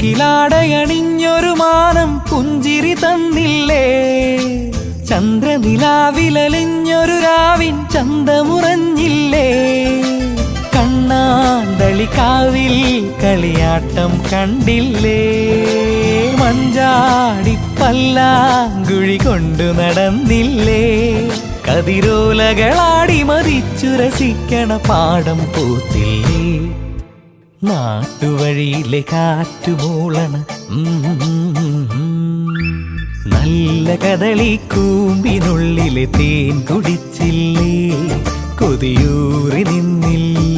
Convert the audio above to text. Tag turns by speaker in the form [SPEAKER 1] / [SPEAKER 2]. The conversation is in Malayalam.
[SPEAKER 1] മുക്കിലാടയണിഞ്ഞൊരു മാനം പുഞ്ചിരി തന്നില്ലേ, ചന്ദ്രനിലാവിലലിഞ്ഞൊരു രാവിൻ ചന്തമുറഞ്ഞില്ലേ, കണ്ണാന്തളിക്കാവിൽ കളിയാട്ടം കണ്ടില്ലേ, മഞ്ചാടി പല്ലാങ്കുഴി കൊണ്ടു നടന്നില്ലേ, കതിരോലകളാടി മതിച്ചു രസിക്കണ പാടം പൂത്തില്ലേ, നാട്ടുവഴിയിലെ കാറ്റുമൂളണ നല്ല കദളി കൂമ്പിനുള്ളിലെ തേൻ കുടിച്ചില്ലേ, കൊതിയൂറി നിന്നില്ലേ.